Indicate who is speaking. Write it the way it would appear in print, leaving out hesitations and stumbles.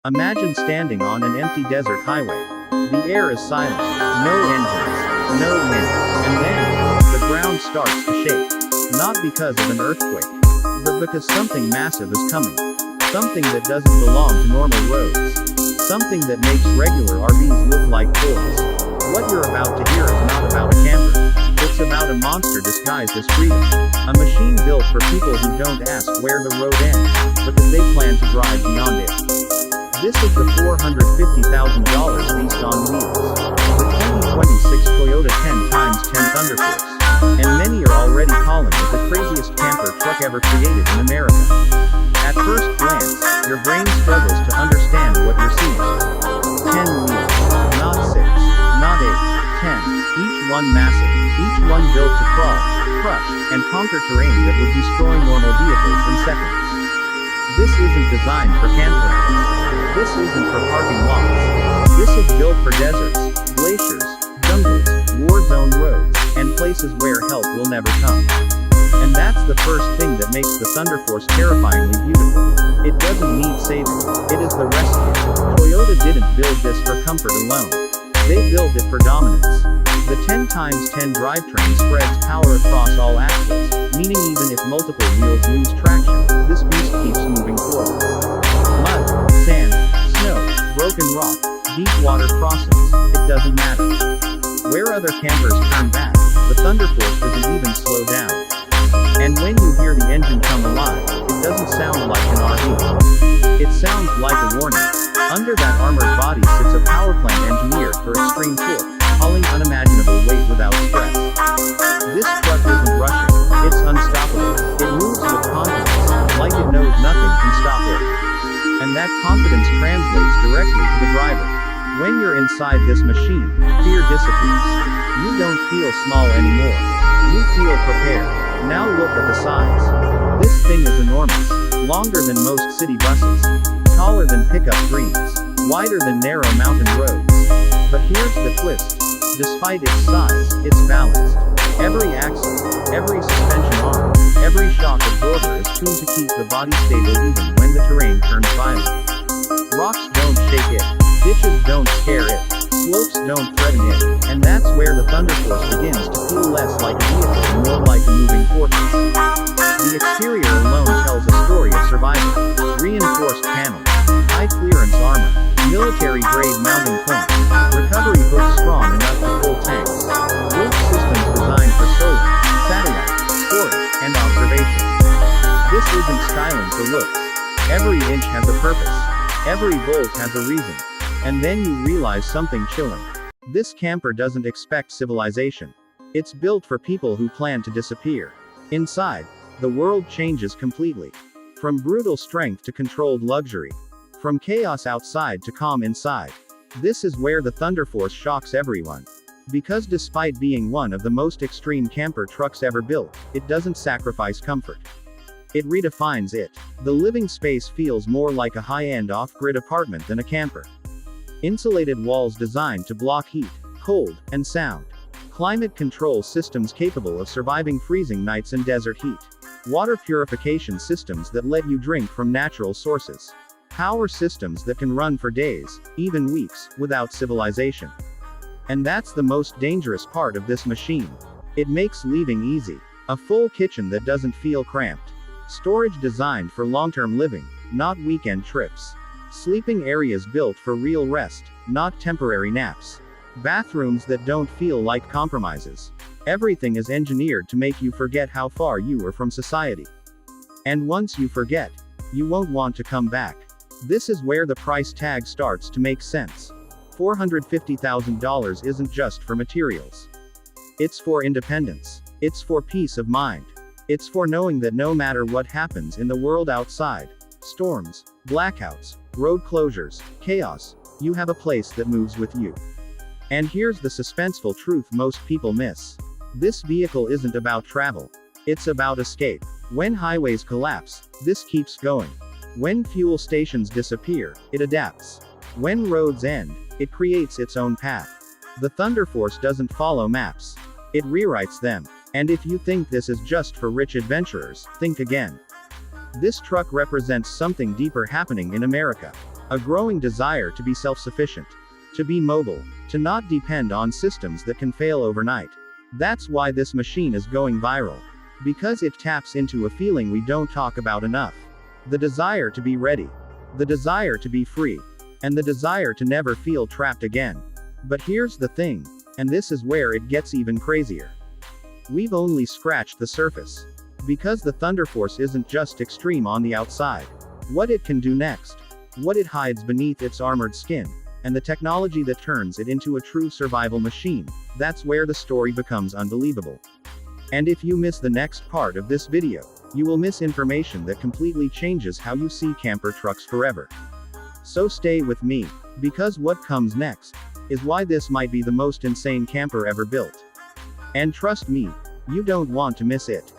Speaker 1: Imagine standing on an empty desert highway. The air is silent, no engines, no wind, and then, the ground starts to shake. Not because of an earthquake, but because something massive is coming. Something that doesn't belong to normal roads. Something that makes regular RVs look like toys. What you're about to hear is not about a camper. It's about a monster disguised as freedom. A machine built for people who don't ask where the road ends, because they plan to drive beyond it. This is the $450,000 beast on wheels. The 2026 Toyota 10x10 Thunderforce. And many are already calling it the craziest camper truck ever created in America. At first glance, your brain struggles to understand what you're seeing. 10 wheels. Not 6. Not 8. 10. Each one massive. Each one built to crawl, crush, and conquer terrain that would destroy normal vehicles in seconds. This isn't designed for campgrounds. This isn't for parking lots. This is built for deserts, glaciers, jungles, war-zone roads, and places where help will never come. And that's the first thing that makes the Thunderforce terrifyingly beautiful. It doesn't need saving. It is the rescue. Toyota didn't build this for comfort alone. They built it for dominance. The 10x10 drivetrain spreads power across all axles, meaning even if multiple wheels lose traction, this beast keeps moving forward. Mud, sand, snow, broken rock, deep water crossings, it doesn't matter. Where other campers turn back, the Thunderforce doesn't even slow down. And when you hear the engine come alive, it doesn't sound like an RV. It sounds like a warning. Under that armored body sits a power plant engineered for extreme torque, hauling unimaginable weight without stress. This truck isn't rushing, it's unstoppable. It moves with confidence, like it knows nothing can stop it. And that confidence translates directly to the driver. When you're inside this machine, fear disappears. You don't feel small anymore. You feel prepared. Now look at the size. This thing is enormous. Longer than most city buses. Taller than pickup dreams. Wider than narrow mountain roads. But here's the twist. Despite its size, it's balanced. Every axle, every suspension arm, every shock absorber is tuned to keep the body stable even when the terrain turns violent. Rocks don't shake it. Ditches don't scare it. Slopes don't threaten it. And that's where the Thunderforce begins to feel less like a vehicle and more like a moving fortress. The exterior alone tells a story of survival. Reinforced panels, high clearance armor, military-grade mounting points, recovery hooks strong enough to hold tanks, roof systems designed for solar, satellite, storage, and observation. This isn't styling for looks. Every inch has a purpose. Every bolt has a reason. And then you realize something chilling. This camper doesn't expect civilization. It's built for people who plan to disappear. Inside, the world changes completely. From brutal strength to controlled luxury. From chaos outside to calm inside. This is where the Thunderforce shocks everyone. Because despite being one of the most extreme camper trucks ever built, it doesn't sacrifice comfort. It redefines it. The living space feels more like a high-end off-grid apartment than a camper. Insulated walls designed to block heat, cold, and sound. Climate control systems capable of surviving freezing nights and desert heat. Water purification systems that let you drink from natural sources. Power systems that can run for days, even weeks, without civilization. And that's the most dangerous part of this machine. It makes leaving easy. A full kitchen that doesn't feel cramped. Storage designed for long-term living, not weekend trips. Sleeping areas built for real rest, not temporary naps. Bathrooms that don't feel like compromises. Everything is engineered to make you forget how far you are from society. And once you forget, you won't want to come back. This is where the price tag starts to make sense. $450,000 isn't just for materials. It's for independence. It's for peace of mind. It's for knowing that no matter what happens in the world outside, storms, blackouts, road closures, chaos, you have a place that moves with you. And here's the suspenseful truth most people miss. This vehicle isn't about travel. It's about escape. When highways collapse, this keeps going. When fuel stations disappear, it adapts. When roads end, it creates its own path. The Thunderforce doesn't follow maps. It rewrites them. And if you think this is just for rich adventurers, think again. This truck represents something deeper happening in America. A growing desire to be self-sufficient. To be mobile. To not depend on systems that can fail overnight. That's why this machine is going viral. Because it taps into a feeling we don't talk about enough. The desire to be ready. The desire to be free. And the desire to never feel trapped again. But here's the thing. And this is where it gets even crazier. We've only scratched the surface. Because the Thunderforce isn't just extreme on the outside. What it can do next. What it hides beneath its armored skin. And the technology that turns it into a true survival machine. That's where the story becomes unbelievable. And if you miss the next part of this video, you will miss information that completely changes how you see camper trucks forever. So stay with me. Because what comes next is why this might be the most insane camper ever built. And trust me, you don't want to miss it.